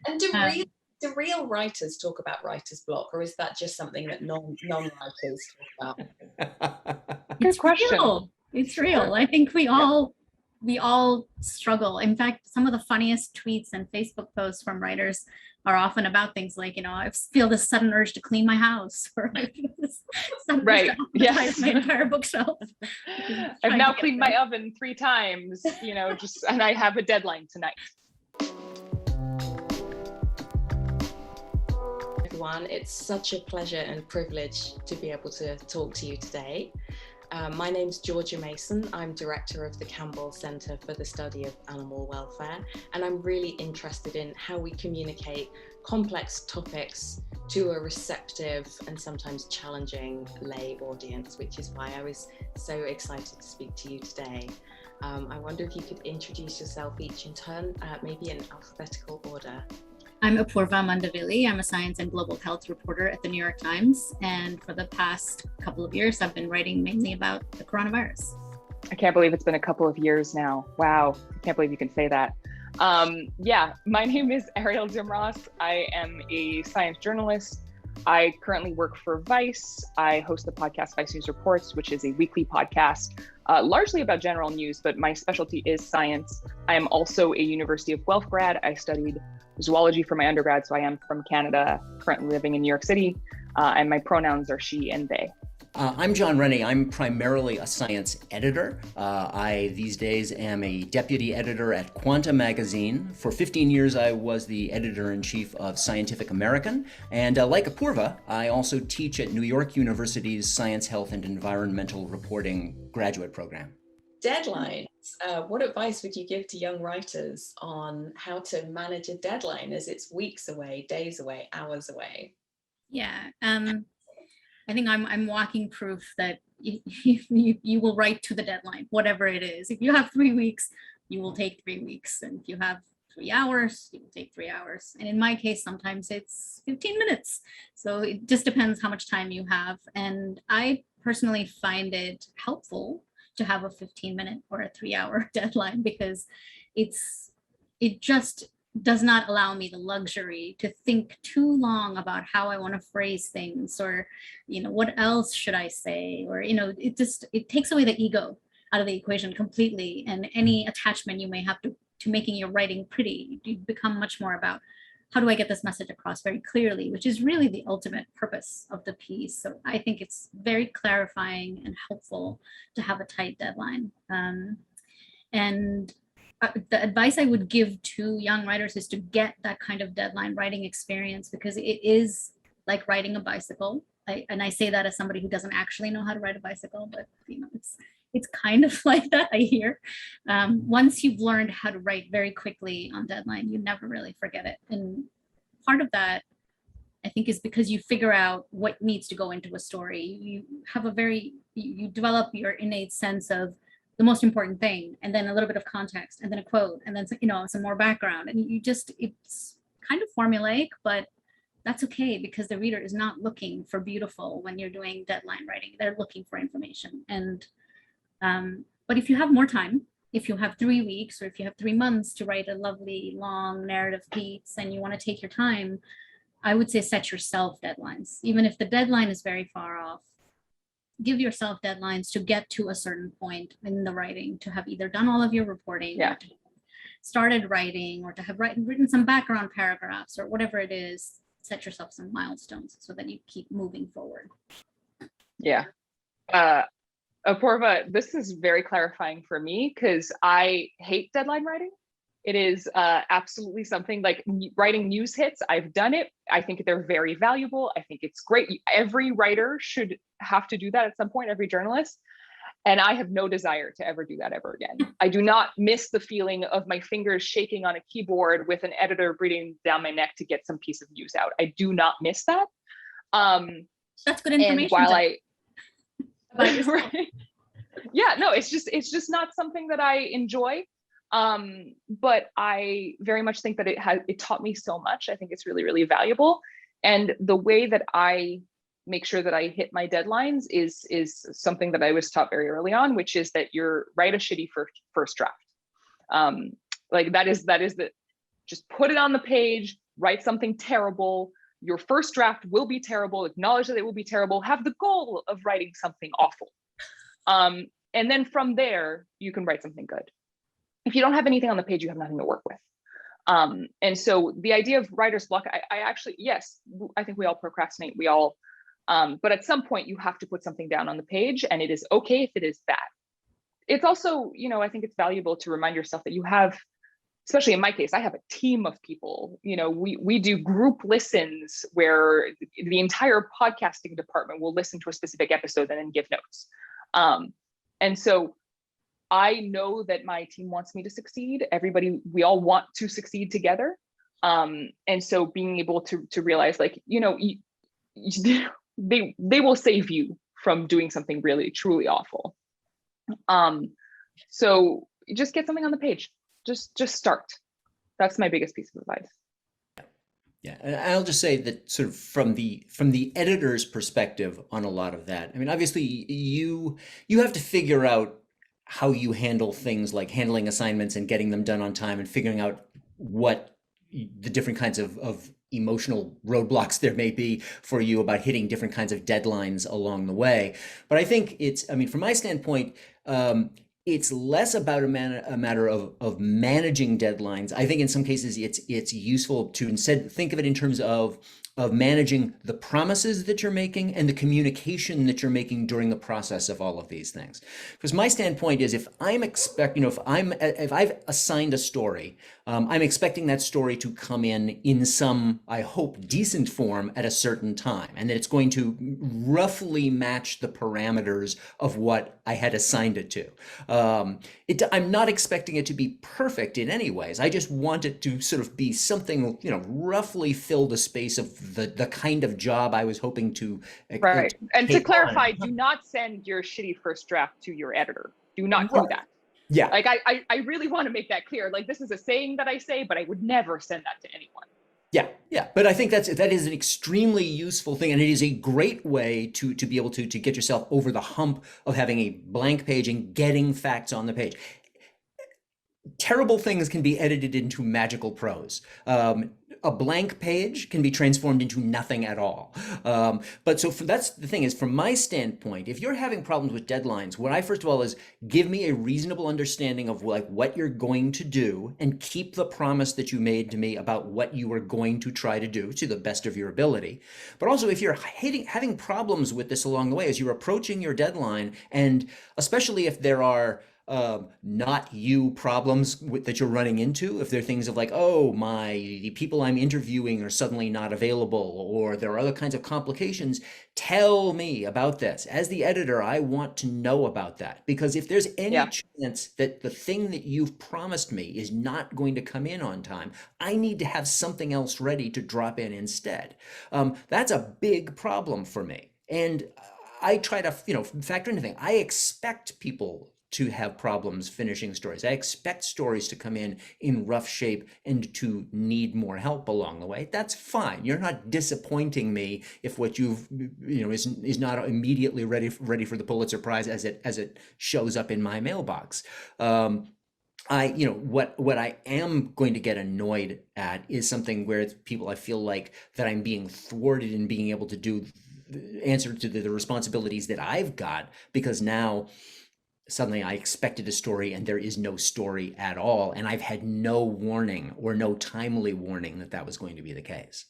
And do real writers talk about writer's block, or is that just something that non-writers talk about? Good question. Real. It's real. I think we all struggle. In fact, some of the funniest tweets and Facebook posts from writers are often about things like, I feel this sudden urge to clean my house, or right. Yes. My entire bookshelf. I've now cleaned my oven 3 times, and I have a deadline tonight. Everyone, it's such a pleasure and privilege to be able to talk to you today. My name's Georgia Mason. I'm director of the Campbell Centre for the Study of Animal Welfare, and I'm really interested in how we communicate complex topics to a receptive and sometimes challenging lay audience, which is why I was so excited to speak to you today. I wonder if you could introduce yourself each in turn, maybe in alphabetical order. I'm Appoorva Mandavilli. I'm a science and global health reporter at the New York Times. And for the past couple of years, I've been writing mainly about the coronavirus. I can't believe it's been a couple of years now. Wow. I can't believe you can say that. My name is Arielle Duhaime-Ross. I am a science journalist. I currently work for Vice. I host the podcast Vice News Reports, which is a weekly podcast, largely about general news, but my specialty is science. I am also a University of Guelph grad. I studied zoology for my undergrad, so I am from Canada, currently living in New York City, and my pronouns are she and they. I'm John Rennie. I'm primarily a science editor. I, these days, am a deputy editor at Quanta magazine. For 15 years, I was the editor-in-chief of Scientific American. And like Appoorva, I also teach at New York University's Science, Health, and Environmental Reporting graduate program. Deadlines. What advice would you give to young writers on how to manage a deadline as it's weeks away, days away, hours away? Yeah, I think I'm walking proof that you will write to the deadline, whatever it is. If you have 3 weeks, you will take 3 weeks. And if you have 3 hours, you will take 3 hours. And in my case, sometimes it's 15 minutes. So it just depends how much time you have. And I personally find it helpful to have a 15-minute or a 3-hour deadline, because it just does not allow me the luxury to think too long about how I want to phrase things, or what else should I say, or it takes away the ego out of the equation completely, and any attachment you may have to making your writing pretty. You become much more about, how do I get this message across very clearly, which is really the ultimate purpose of the piece. So I think it's very clarifying and helpful to have a tight deadline. And the advice I would give to young writers is to get that kind of deadline writing experience, because it is like riding a bicycle. And I say that as somebody who doesn't actually know how to ride a bicycle, but it's kind of like that, I hear. Once you've learned how to write very quickly on deadline, you never really forget it. And part of that, I think, is because you figure out what needs to go into a story. You have you develop your innate sense of the most important thing, and then a little bit of context, and then a quote, and then some more background. And it's kind of formulaic, but that's okay, because the reader is not looking for beautiful when you're doing deadline writing. They're looking for information. And but if you have more time, if you have 3 weeks, or if you have 3 months to write a lovely long narrative piece and you want to take your time, I would say set yourself deadlines. Even if the deadline is very far off, give yourself deadlines to get to a certain point in the writing, to have either done all of your reporting, or to started writing, or to have written some background paragraphs, or whatever it is. Set yourself some milestones so that you keep moving forward. Yeah. Appoorva, this is very clarifying for me, because I hate deadline writing. It is absolutely something, like writing news hits. I've done it. I think they're very valuable. I think it's great. Every writer should have to do that at some point, every journalist. And I have no desire to ever do that ever again. I do not miss the feeling of my fingers shaking on a keyboard with an editor breathing down my neck to get some piece of news out. I do not miss that. That's good information. And while right. Yeah, no, it's just not something that I enjoy. But I very much think that it taught me so much. I think it's really, really valuable. And the way that I make sure that I hit my deadlines is something that I was taught very early on, which is that write a shitty first draft. Like that is just put it on the page, write something terrible. Your first draft will be terrible. Acknowledge that it will be terrible. Have the goal of writing something awful. And then from there, you can write something good. If you don't have anything on the page, you have nothing to work with. And so the idea of writer's block, I actually, yes, I think we all procrastinate. We all, but at some point you have to put something down on the page, and it is okay if it is bad. It's also, you know, I think it's valuable to remind yourself that you have, especially in my case, I have a team of people. You know, we do group listens where the entire podcasting department will listen to a specific episode and then give notes. And so I know that my team wants me to succeed. Everybody, we all want to succeed together. And so being able to realize, like, you know, they will save you from doing something really, truly awful. So just get something on the page. Just start. That's my biggest piece of advice. Yeah, and I'll just say that sort of from the editor's perspective on a lot of that. I mean, obviously you have to figure out how you handle things like handling assignments and getting them done on time and figuring out what the different kinds of emotional roadblocks there may be for you about hitting different kinds of deadlines along the way. But I think I mean, from my standpoint, it's less about a matter of managing deadlines. I think in some cases it's useful to instead think of it in terms of managing the promises that you're making and the communication that you're making during the process of all of these things. Because my standpoint is, if I'm expecting, you know, if I've assigned a story, I'm expecting that story to come in some, I hope, decent form at a certain time, and that it's going to roughly match the parameters of what I had assigned it to. I'm not expecting it to be perfect in any ways. I just want it to sort of be something, you know, roughly fill the space of the kind of job I was hoping to. Right. And to clarify, do not send your shitty first draft to your editor. Do not do that. Yeah. Like I really want to make that clear. Like, this is a saying that I say, but I would never send that to anyone. Yeah. But I think that is an extremely useful thing, and it is a great way to be able to get yourself over the hump of having a blank page and getting facts on the page. Terrible things can be edited into magical prose. A blank page can be transformed into nothing at all. But so that's the thing, is from my standpoint, if you're having problems with deadlines, what I first of all is give me a reasonable understanding of like what you're going to do, and keep the promise that you made to me about what you are going to try to do to the best of your ability. But also, if you're having problems with this along the way as you're approaching your deadline, and especially if there are not you problems that you're running into, if there are things of like, oh, the people I'm interviewing are suddenly not available, or there are other kinds of complications, tell me about this. As the editor, I want to know about that, because if there's any chance that the thing that you've promised me is not going to come in on time, I need to have something else ready to drop in instead. That's a big problem for me. And I try to, you know, factor into things. I expect people to have problems finishing stories. I expect stories to come in rough shape and to need more help along the way. That's fine. You're not disappointing me if what you've, you know, is not immediately ready for the Pulitzer Prize as it shows up in my mailbox. You know, what I am going to get annoyed at is something where people, I feel like that I'm being thwarted in being able to answer to the responsibilities that I've got, because now suddenly I expected a story and there is no story at all, and I've had no warning or no timely warning that was going to be the case.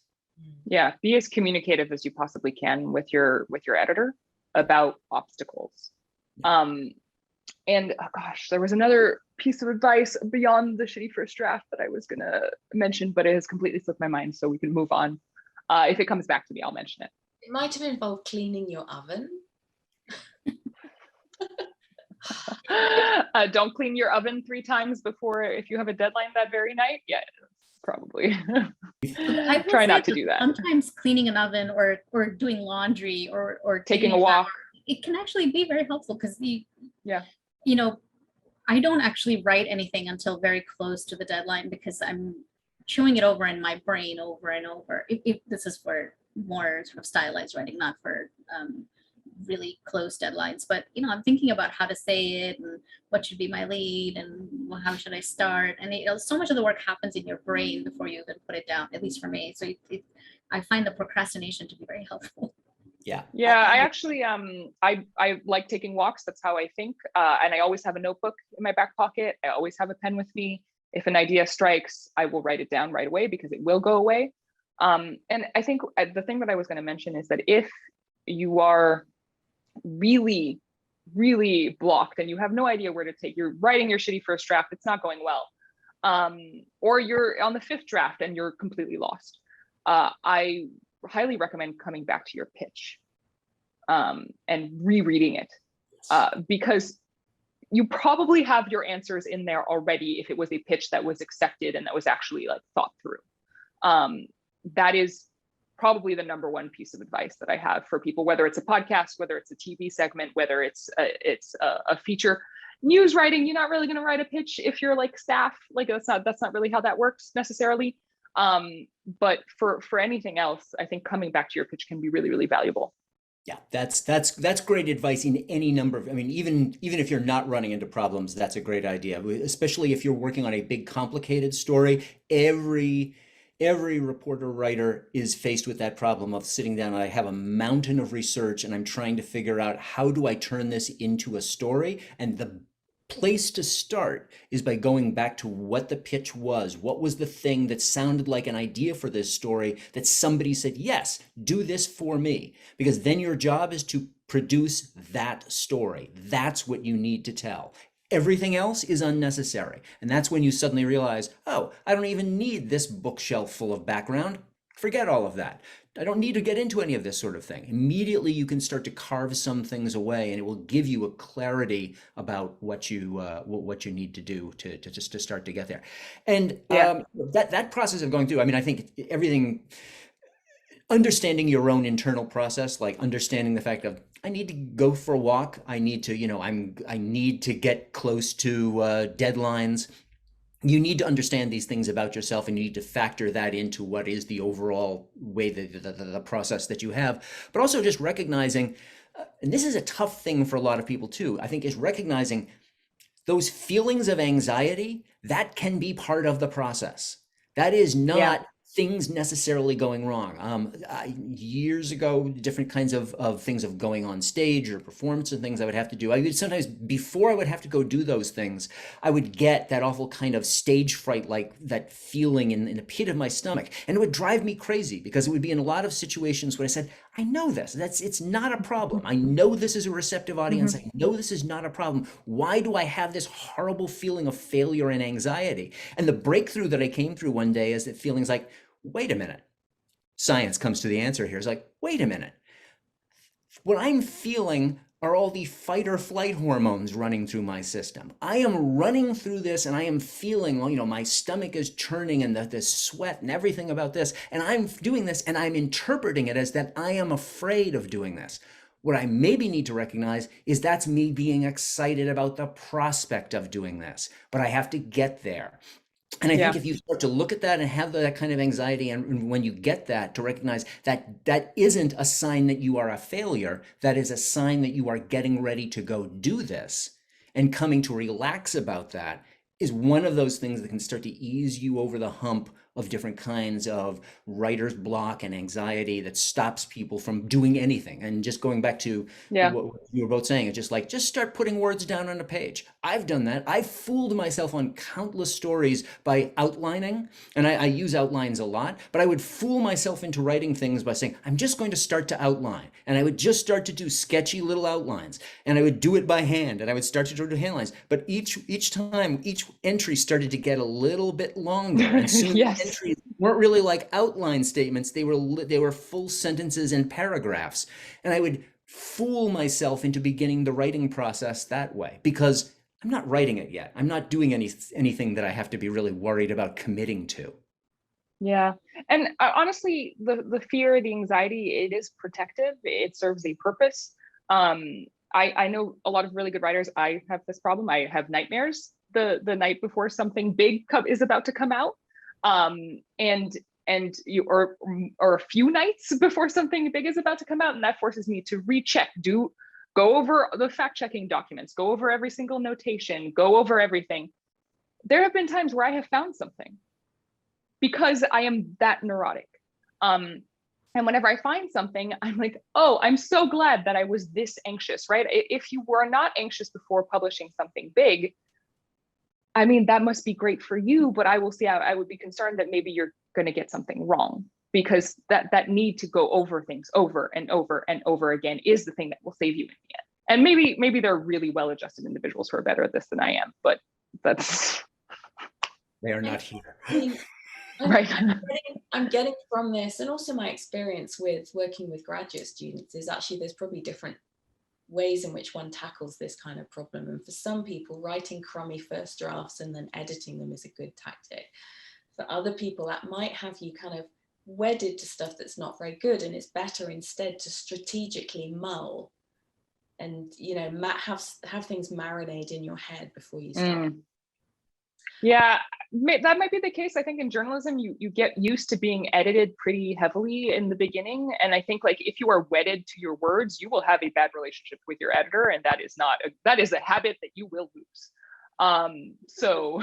Yeah, be as communicative as you possibly can with your editor about obstacles. And oh gosh, there was another piece of advice beyond the shitty first draft that I was gonna mention, but it has completely slipped my mind, so we can move on. If it comes back to me, I'll mention it. It might have involved cleaning your oven. Don't clean your oven 3 times before, if you have a deadline that very night. Yeah, probably. Try not to do that. Sometimes cleaning an oven or doing laundry or taking a walk, it can actually be very helpful, because you know, I don't actually write anything until very close to the deadline, because I'm chewing it over in my brain over and over. If this is for more sort of stylized writing, not for really close deadlines, but I'm thinking about how to say it and what should be my lead and how should I start. And so much of the work happens in your brain before you even put it down, at least for me. So I find the procrastination to be very helpful. Yeah. Yeah, I actually I like taking walks. That's how I think. And I always have a notebook in my back pocket. I always have a pen with me. If an idea strikes, I will write it down right away because it will go away. And I think the thing that I was going to mention is that if you are really, really blocked and you have no idea where to take, you're writing your shitty first draft, it's not going well. Or you're on the fifth draft and you're completely lost. I highly recommend coming back to your pitch and rereading it because you probably have your answers in there already if it was a pitch that was accepted and that was actually like thought through. That is probably the number one piece of advice that I have for people, whether it's a podcast, whether it's a TV segment, whether it's a feature. News writing, you're not really going to write a pitch if you're like staff. Like that's not really how that works necessarily. But for anything else, I think coming back to your pitch can be really, really valuable. Yeah, that's great advice in any number of, I mean, even if you're not running into problems, that's a great idea, especially if you're working on a big, complicated story. Every reporter writer is faced with that problem of sitting down and I have a mountain of research and I'm trying to figure out how do I turn this into a story? And the place to start is by going back to what the pitch was. What was the thing that sounded like an idea for this story that somebody said, yes, do this for me? Because then your job is to produce that story. That's what you need to tell. Everything else is unnecessary. And that's when you suddenly realize, oh, I don't even need this bookshelf full of background. Forget all of that. I don't need to get into any of this sort of thing. Immediately you can start to carve some things away and it will give you a clarity about what you need to do to just to start to get there. And that process of going through, I mean, I think everything, understanding your own internal process, like understanding the fact of I need to go for a walk. I need to, I need to get close to deadlines. You need to understand these things about yourself and you need to factor that into what is the overall way, the process that you have. But also just recognizing, and this is a tough thing for a lot of people too, I think, is recognizing those feelings of anxiety, that can be part of the process. That is not things necessarily going wrong. Years ago, different kinds of things of going on stage or performance and things I would have to do. I would sometimes, before I would have to go do those things, I would get that awful kind of stage fright, like that feeling in the pit of my stomach. And it would drive me crazy because it would be in a lot of situations when I said, I know this, it's not a problem. I know this is a receptive audience. I know this is not a problem. Why do I have this horrible feeling of failure and anxiety? And the breakthrough that I came through one day is that feelings like, wait a minute. Science comes to the answer here. It's like, wait a minute. What I'm feeling are all the fight or flight hormones running through my system. I am running through this and I am feeling, my stomach is churning and the sweat and everything about this. And I'm doing this and I'm interpreting it as that I am afraid of doing this. What I maybe need to recognize is that's me being excited about the prospect of doing this, but I have to get there. And I think if you start to look at that and have that kind of anxiety, and when you get that, to recognize that that isn't a sign that you are a failure, that is a sign that you are getting ready to go do this, and coming to relax about that is one of those things that can start to ease you over the hump of different kinds of writer's block and anxiety that stops people from doing anything. And just going back to what you were both saying, it's just start putting words down on a page. I've done that. I've fooled myself on countless stories by outlining, and I use outlines a lot, but I would fool myself into writing things by saying, I'm just going to start to outline. And I would just start to do sketchy little outlines, and I would do it by hand, and I would start to do handlines. But each time, each entry started to get a little bit longer. And soon entries weren't really like outline statements. They were full sentences and paragraphs. And I would fool myself into beginning the writing process that way because I'm not writing it yet. I'm not doing anything that I have to be really worried about committing to. Yeah. And honestly, the fear, the anxiety, it is protective. It serves a purpose. I know a lot of really good writers. I have this problem. I have nightmares the night before something big is about to come out. And and you or a few nights before something big is about to come out, and that forces me to recheck, go over the fact-checking documents, go over every single notation, go over everything. There have been times where I have found something because I am that neurotic. And whenever I find something, I'm like, oh, I'm so glad that I was this anxious, right? If you were not anxious before publishing something big, I mean, that must be great for you, but I will see, I would be concerned that maybe you're going to get something wrong, because that need to go over things over and over and over again is the thing that will save you in the end. And maybe they're really well-adjusted individuals who are better at this than I am, but that's... They are not here. Right. I'm getting from this, and also my experience with working with graduate students, is actually there's probably different ways in which one tackles this kind of problem. And for some people, writing crummy first drafts and then editing them is a good tactic. For other people, that might have you kind of wedded to stuff that's not very good, and it's better instead to strategically mull and, you know, have things marinate in your head before you start. Yeah, that might be the case. I think in journalism, you get used to being edited pretty heavily in the beginning. And I think, like, if you are wedded to your words, you will have a bad relationship with your editor. And that is a habit that you will lose. So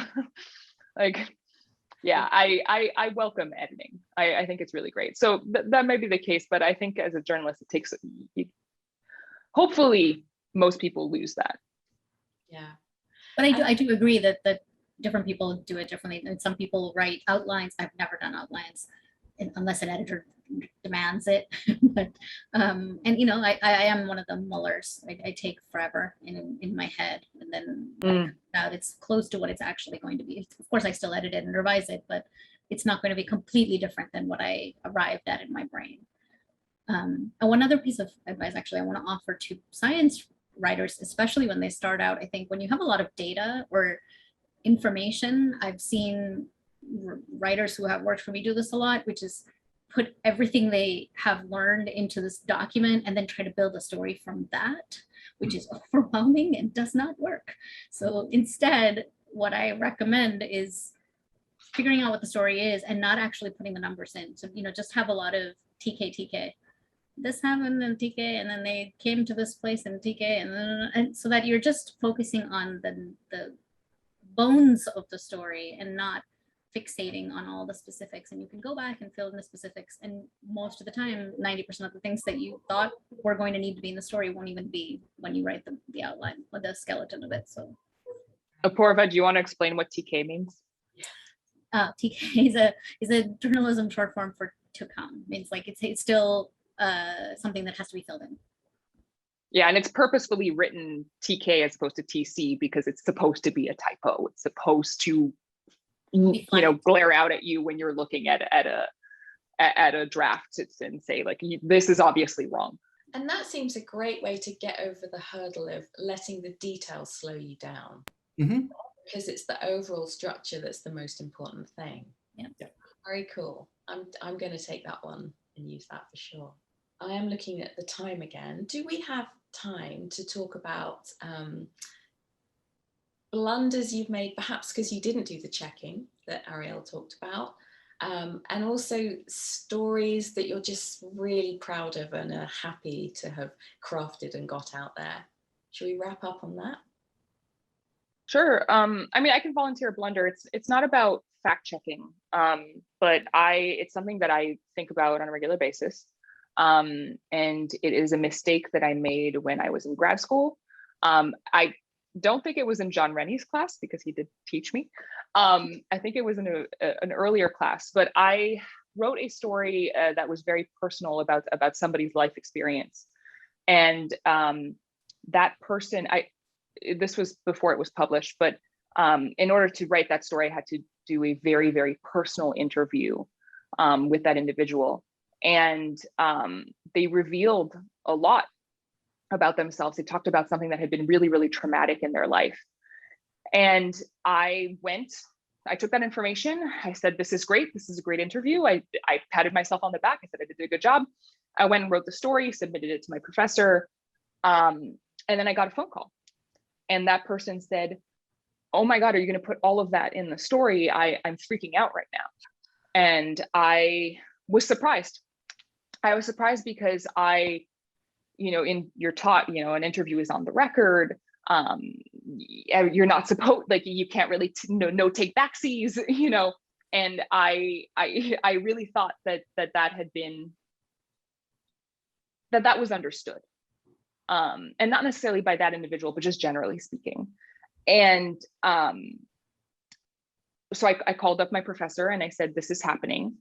like, yeah, I welcome editing. I think it's really great. So that might be the case, but I think as a journalist, it takes, hopefully most people lose that. Yeah. But I do agree that different people do it differently, and some people write outlines. I've never done outlines unless an editor demands it. But and you know, I am one of the mullers. I take forever in my head, and then out it's close to what it's actually going to be. Of course, I still edit it and revise it, but it's not going to be completely different than what I arrived at in my brain. And one other piece of advice, actually, I want to offer to science writers, especially when they start out. I think when you have a lot of data or information, I've seen writers who have worked for me do this a lot, which is put everything they have learned into this document and then try to build a story from that, which is overwhelming and does not work. So instead, what I recommend is figuring out what the story is and not actually putting the numbers in. So, you know, just have a lot of TK. This happened in TK, and then they came to this place in TK, and so that you're just focusing on the bones of the story and not fixating on all the specifics. And you can go back and fill in the specifics, and most of the time 90% of the things that you thought were going to need to be in the story won't even be when you write the outline or the skeleton of it. So Appoorva, do you want to explain what TK means? TK is a journalism short form for to come. It means like it's still something that has to be filled in. Yeah, and it's purposefully written TK as opposed to TC because it's supposed to be a typo. It's supposed to, you know, glare out at you when you're looking at a draft and say, like, this is obviously wrong. And that seems a great way to get over the hurdle of letting the details slow you down. Because it's the overall structure that's the most important thing. Yeah. Very cool. I'm going to take that one and use that for sure. I am looking at the time again. Do we have time to talk about blunders you've made, perhaps because you didn't do the checking that Arielle talked about, and also stories that you're just really proud of and are happy to have crafted and got out there? Should we wrap up on that? Sure. I mean, I can volunteer a blunder. It's not about fact checking, but it's something that I think about on a regular basis. And it is a mistake that I made when I was in grad school. I don't think it was in John Rennie's class because he did teach me. I think it was in an earlier class, but I wrote a story that was very personal about somebody's life experience. And that person, this was before it was published, but in order to write that story, I had to do a very, very personal interview with that individual. And they revealed a lot about themselves. They talked about something that had been really, really traumatic in their life. And I took that information. I said, this is great. This is a great interview. I patted myself on the back. I said, I did a good job. I went and wrote the story, submitted it to my professor. And then I got a phone call. And that person said, oh my God, are you going to put all of that in the story? I'm freaking out right now. And I was surprised. I was surprised because you're taught, an interview is on the record. You're not supposed, like, you can't really no take backsies, and I really thought that had been, that was understood, and not necessarily by that individual, but just generally speaking. And so I called up my professor and I said, this is happening.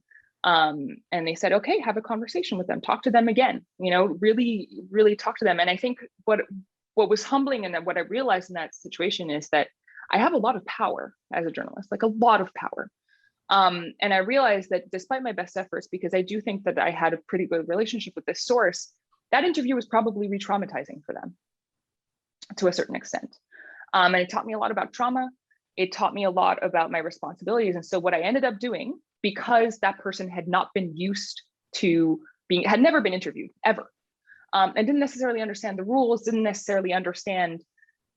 And they said, okay, have a conversation with them, talk to them again, really, really talk to them. And I think what was humbling and what I realized in that situation is that I have a lot of power as a journalist, like a lot of power. And I realized that despite my best efforts, because I do think that I had a pretty good relationship with this source, that interview was probably re-traumatizing for them to a certain extent. And it taught me a lot about trauma. It taught me a lot about my responsibilities. And so what I ended up doing, because that person had not been used to had never been interviewed ever, and didn't necessarily understand the rules, didn't necessarily understand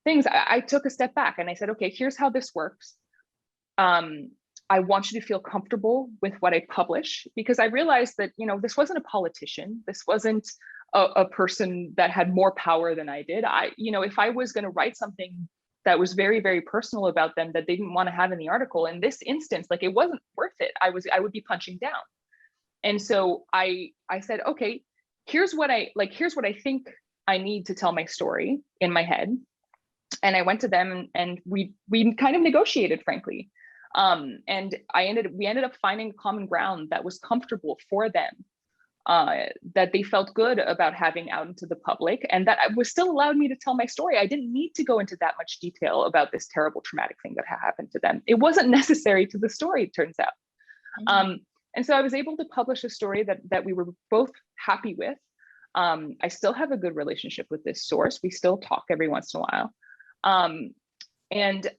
things, I took a step back and I said, okay, here's how this works. I want you to feel comfortable with what I publish, because I realized that, this wasn't a politician. This wasn't a person that had more power than I did. If I was going to write something that was very, very personal about them that they didn't want to have in the article, in this instance, like, it wasn't worth it. I would be punching down. And so I said, okay, here's what I think I need to tell my story in my head. And I went to them and we kind of negotiated, frankly. And we ended up finding common ground that was comfortable for them, that they felt good about having out into the public, and that was still allowed me to tell my story. I didn't need to go into that much detail about this terrible traumatic thing that had happened to them. It wasn't necessary to the story, it turns out. Mm-hmm. And so I was able to publish a story that we were both happy with. I still have a good relationship with this source. We still talk every once in a while. And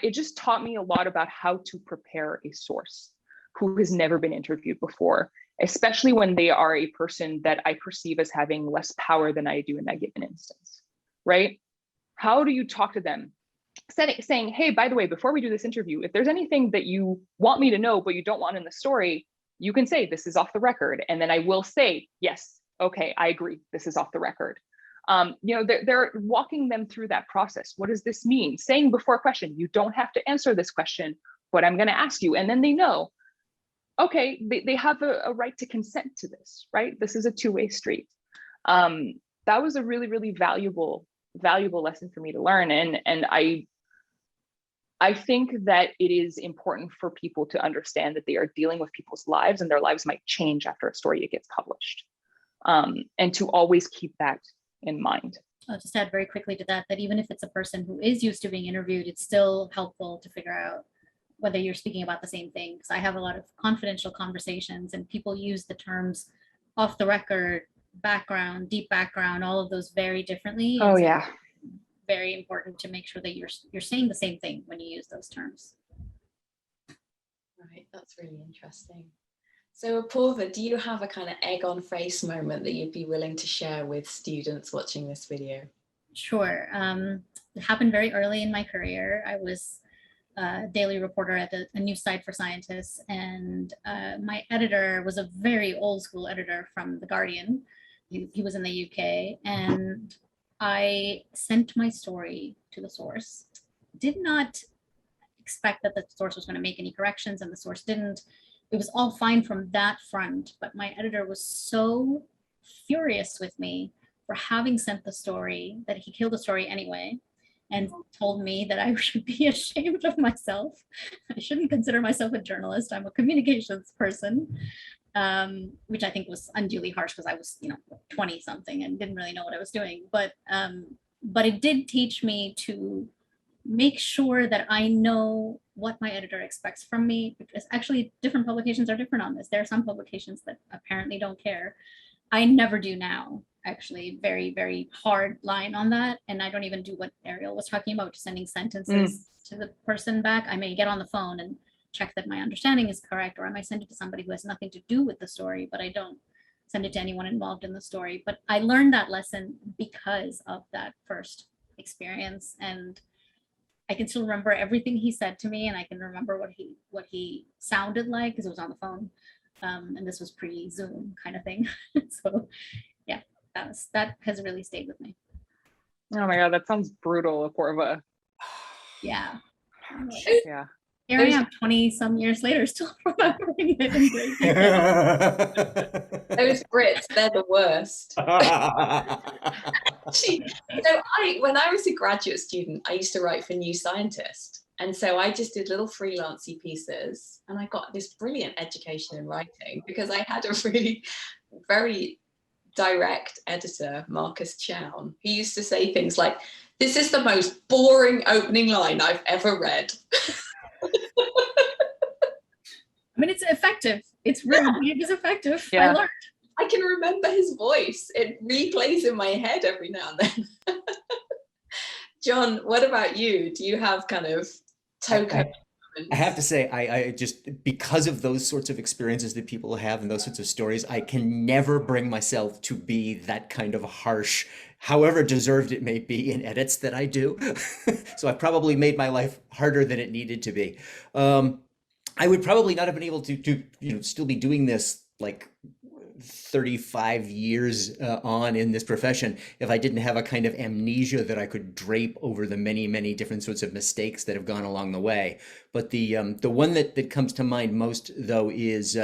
it just taught me a lot about how to prepare a source who has never been interviewed before, especially when they are a person that I perceive as having less power than I do in that given instance, right? How do you talk to them? Saying, hey, by the way, before we do this interview, if there's anything that you want me to know, but you don't want in the story, you can say this is off the record. And then I will say, yes, okay, I agree, this is off the record. They're walking them through that process. What does this mean? Saying before a question, you don't have to answer this question, but I'm going to ask you. And then they know, okay, they have a right to consent to this, right? This is a two-way street. That was a really, really valuable lesson for me to learn. And I think that it is important for people to understand that they are dealing with people's lives, and their lives might change after a story gets published. And to always keep that in mind. I'll just add very quickly to that even if it's a person who is used to being interviewed, it's still helpful to figure out whether you're speaking about the same thing. Because I have a lot of confidential conversations and people use the terms off the record, background, deep background, all of those very differently. Oh, yeah. Very important to make sure that you're saying the same thing when you use those terms. Right, that's really interesting. So Appoorva, do you have a kind of egg on face moment that you'd be willing to share with students watching this video? Sure. It happened very early in my career. I was a daily reporter at a news site for scientists, and my editor was a very old school editor from The Guardian. He was in the UK, and I sent my story to the source. Did not expect that the source was going to make any corrections, and the source didn't. It was all fine from that front, but my editor was so furious with me for having sent the story that he killed the story anyway, and told me that I should be ashamed of myself. I shouldn't consider myself a journalist. I'm a communications person, which I think was unduly harsh because I was, 20 something and didn't really know what I was doing. But it did teach me to make sure that I know what my editor expects from me, because actually different publications are different on this. There are some publications that apparently don't care. I never do now, actually. Very, very hard line on that. And I don't even do what Arielle was talking about, just sending sentences to the person back. I may get on the phone and check that my understanding is correct, or I might send it to somebody who has nothing to do with the story, but I don't send it to anyone involved in the story. But I learned that lesson because of that first experience. And I can still remember everything he said to me, and I can remember what he sounded like because it was on the phone, and this was pre-Zoom kind of thing. So yeah, that has really stayed with me. Oh my God, that sounds brutal, Appoorva. Yeah. Yeah. Here I am 20 some years later, still remembering it in great detail. Those Brits, they're the worst. Actually, when I was a graduate student, I used to write for New Scientist. And so I just did little freelancey pieces, and I got this brilliant education in writing because I had a really very direct editor, Marcus Chown, who used to say things like, "This is the most boring opening line I've ever read." I mean, it's effective. It's really, it is effective. Yeah. I learned. I can remember his voice. It replays in my head every now and then. John, what about you? Do you have kind of token? I have to say, I just, because of those sorts of experiences that people have and those sorts of stories, I can never bring myself to be that kind of harsh, however deserved it may be, in edits that I do. So I probably made my life harder than it needed to be. I would probably not have been able to still be doing this like 35 years on in this profession if I didn't have a kind of amnesia that I could drape over the many, many different sorts of mistakes that have gone along the way. But the one that comes to mind most, though, is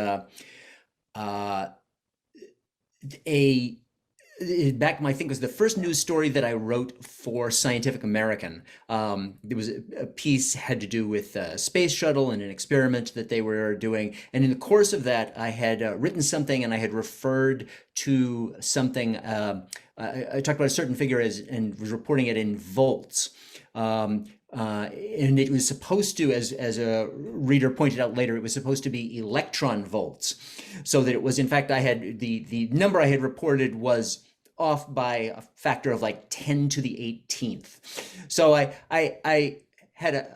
back, I think it was the first news story that I wrote for Scientific American. There was a piece had to do with a space shuttle and an experiment that they were doing. And in the course of that, I had written something and I had referred to something. I talked about a certain figure and was reporting it in volts. And it was supposed to, as a reader pointed out later, it was supposed to be electron volts. So that it was, in fact, I had the number I had reported was off by a factor of like 10 to the 18th. So I had a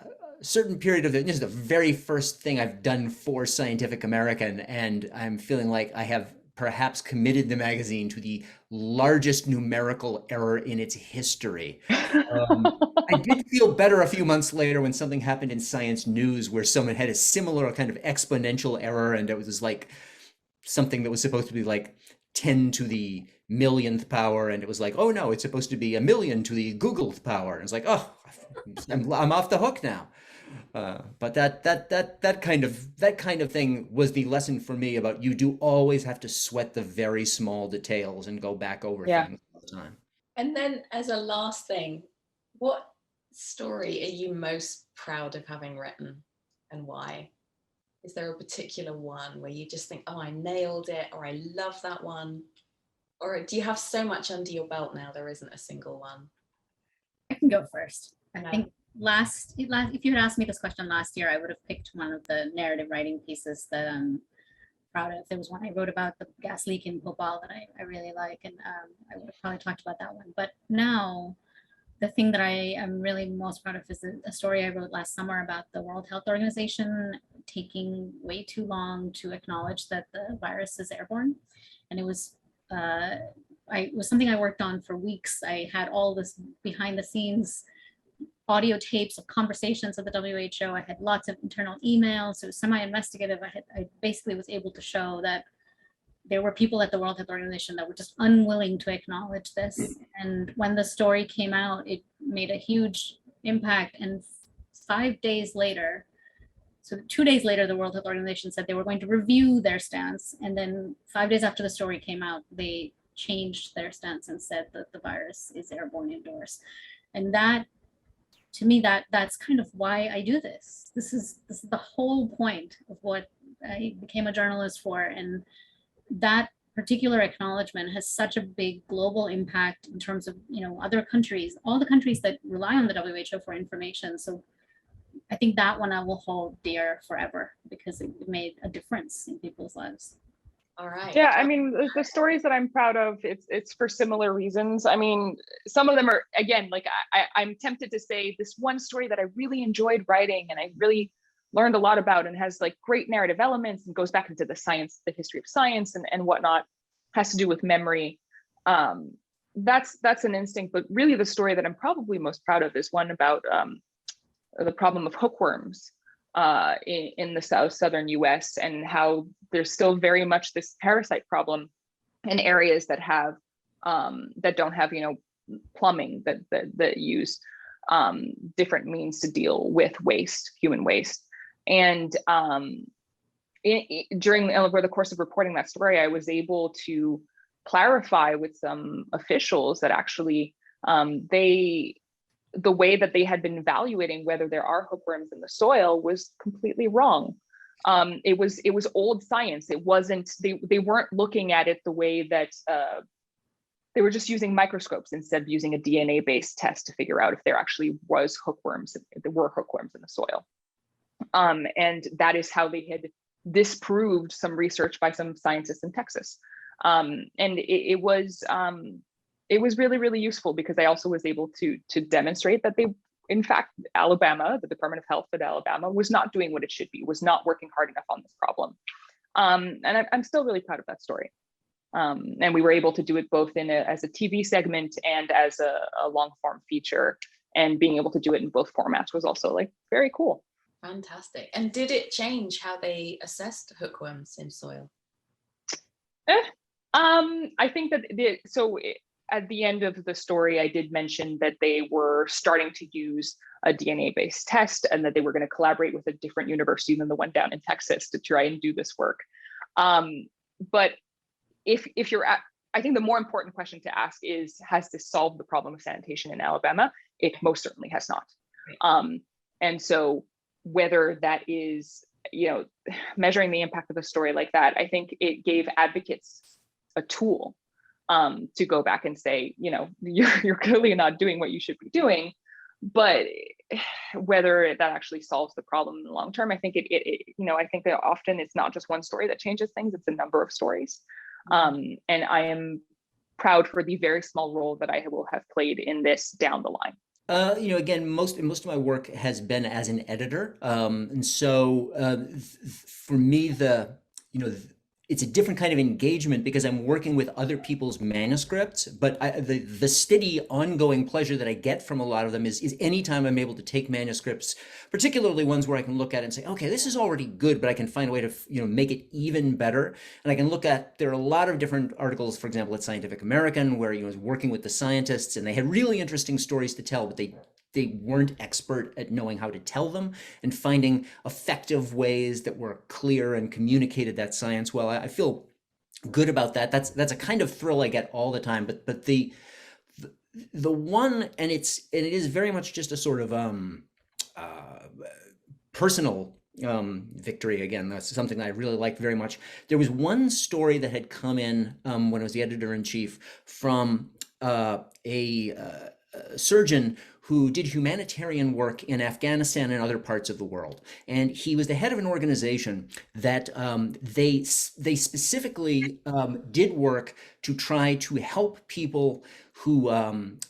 certain period of this is the very first thing I've done for Scientific American, and I'm feeling like I have perhaps committed the magazine to the largest numerical error in its history. I did feel better a few months later when something happened in Science News where someone had a similar kind of exponential error, and it was like something that was supposed to be like 10 to the millionth power, and it was like, oh no, it's supposed to be a million to the Googleth power. And it's like, oh, I'm off the hook now. But that kind of thing was the lesson for me about you do always have to sweat the very small details and go back over things all the time. And then, as a last thing, what story are you most proud of having written, and why? Is there a particular one where you just think, oh, I nailed it, or I love that one? Or do you have so much under your belt now there isn't a single one? I can go first. I think if you had asked me this question last year, I would have picked one of the narrative writing pieces that I'm proud of. There was one I wrote about the gas leak in Bhopal that I really like, and I would have probably talked about that one. But now, the thing that I am really most proud of is a story I wrote last summer about the World Health Organization taking way too long to acknowledge that the virus is airborne. And it was something I worked on for weeks. I had all this behind the scenes audio tapes of conversations at the WHO. I had lots of internal emails. It was semi-investigative. I basically was able to show that there were people at the World Health Organization that were just unwilling to acknowledge this. And when the story came out, it made a huge impact. And 5 days later, so 2 days later, the World Health Organization said they were going to review their stance. And then 5 days after the story came out, they changed their stance and said that the virus is airborne indoors. And that, to me, that's kind of why I do this. This is the whole point of what I became a journalist for. And that particular acknowledgement has such a big global impact in terms of, other countries, all the countries that rely on the WHO for information. So I think that one I will hold dear forever because it made a difference in people's lives. All right. Yeah, I mean, the stories that I'm proud of, it's for similar reasons. I mean, some of them are, again, like I'm tempted to say this one story that I really enjoyed writing and I really learned a lot about and has like great narrative elements and goes back into the science, the history of science and whatnot, has to do with memory. That's an instinct, but really the story that I'm probably most proud of is one about the problem of hookworms in the southern US, and how there's still very much this parasite problem in areas that have that don't have, you know, plumbing, that use different means to deal with waste, human waste. And over the course of reporting that story, I was able to clarify with some officials that actually the way that they had been evaluating whether there are hookworms in the soil was completely wrong. It was old science. It wasn't, they weren't looking at it the way that they were just using microscopes instead of using a DNA-based test to figure out if there actually was hookworms, if there were hookworms in the soil. And that is how they had disproved some research by some scientists in Texas. And it was really, really useful, because I also was able to demonstrate that in fact, Alabama, the Department of Health at Alabama, was not doing what it should be, was not working hard enough on this problem. And I'm still really proud of that story. And we were able to do it both as a TV segment and as a long form feature, and being able to do it in both formats was also like very cool. Fantastic. And did it change how they assessed hookworms in soil? I think that at the end of the story, I did mention that they were starting to use a DNA-based test, and that they were going to collaborate with a different university than the one down in Texas to try and do this work. But if you're I think the more important question to ask is, has this solved the problem of sanitation in Alabama? It most certainly has not. Right. And so whether that is, you know, measuring the impact of a story like that, I think it gave advocates a tool to go back and say, you know, you're clearly not doing what you should be doing. But whether that actually solves the problem in the long term, I think you know, I think that often it's not just one story that changes things, it's a number of stories. And I am proud for the very small role that I will have played in this down the line. You know, again, most of my work has been as an editor, and so for me, it's a different kind of engagement, because I'm working with other people's manuscripts. But the steady, ongoing pleasure that I get from a lot of them is anytime I'm able to take manuscripts, particularly ones where I can look at it and say, okay, this is already good, but I can find a way to, you know, make it even better. And I can look at, there are a lot of different articles, for example, at Scientific American, where, you know, I was working with the scientists, and they had really interesting stories to tell, but they weren't expert at knowing how to tell them and finding effective ways that were clear and communicated that science well. I feel good about that. That's a kind of thrill I get all the time. But the one, and it is very much just a sort of personal victory. Again, that's something that I really liked very much. There was one story that had come in when I was the editor-in-chief from a surgeon who did humanitarian work in Afghanistan and other parts of the world. And he was the head of an organization that they specifically did work to try to help people who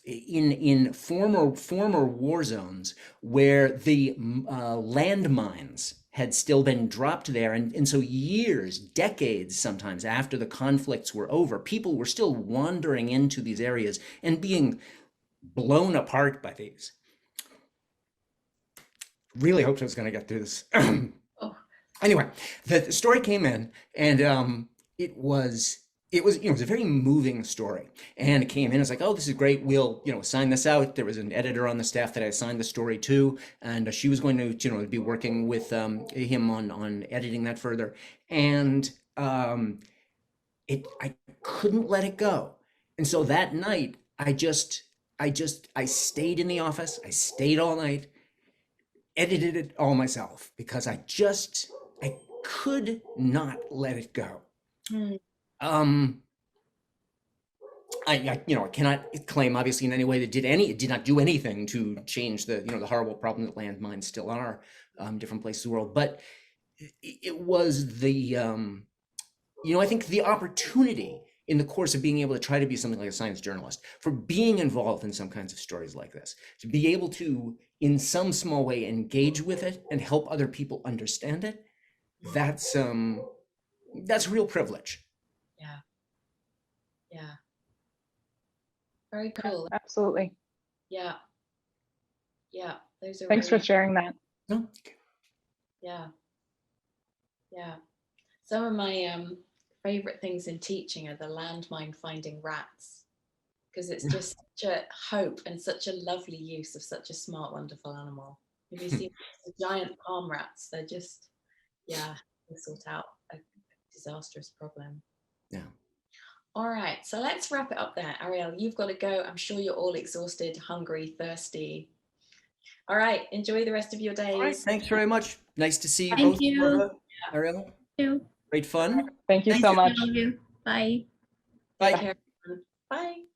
in former war zones where the landmines had still been dropped there. And so years, decades sometimes after the conflicts were over, people were still wandering into these areas and being blown apart by these. Really hoped I was going to get through this. Anyway, the story came in, and it was you know, it was a very moving story. And it came in, it's like, oh, this is great. We'll, you know, sign this out. There was an editor on the staff that I assigned the story to, and she was going to, you know, be working with him on editing that further. And I couldn't let it go. And so that night, I stayed in the office. I stayed all night, edited it all myself, because I could not let it go. I you know, I cannot claim obviously in any way that it did not do anything to change the, you know, the horrible problem that landmines still are different places of the world. But it was the you know, I think the opportunity in the course of being able to try to be something like a science journalist, for being involved in some kinds of stories like this, to be able to, in some small way, engage with it and help other people understand it, that's real privilege. Yeah. Very cool. Absolutely. Yeah. Those are Thanks for really, sharing that. No? yeah. Yeah. Some of my favorite things in teaching are the landmine finding rats, because it's just such a hope and such a lovely use of such a smart, wonderful animal. Have you seen the giant palm rats? They're just, yeah, they sort out a disastrous problem. Yeah. All right, so let's wrap it up there. Arielle, you've got to go. I'm sure you're all exhausted, hungry, thirsty. All right, enjoy the rest of your days. All right, thanks very much. Nice to see you Thank both. you. Appoorva, Arielle. Thank you. Great fun. Thank you Thank so you. much. Love you. Bye. Bye. Take care, everyone. Bye.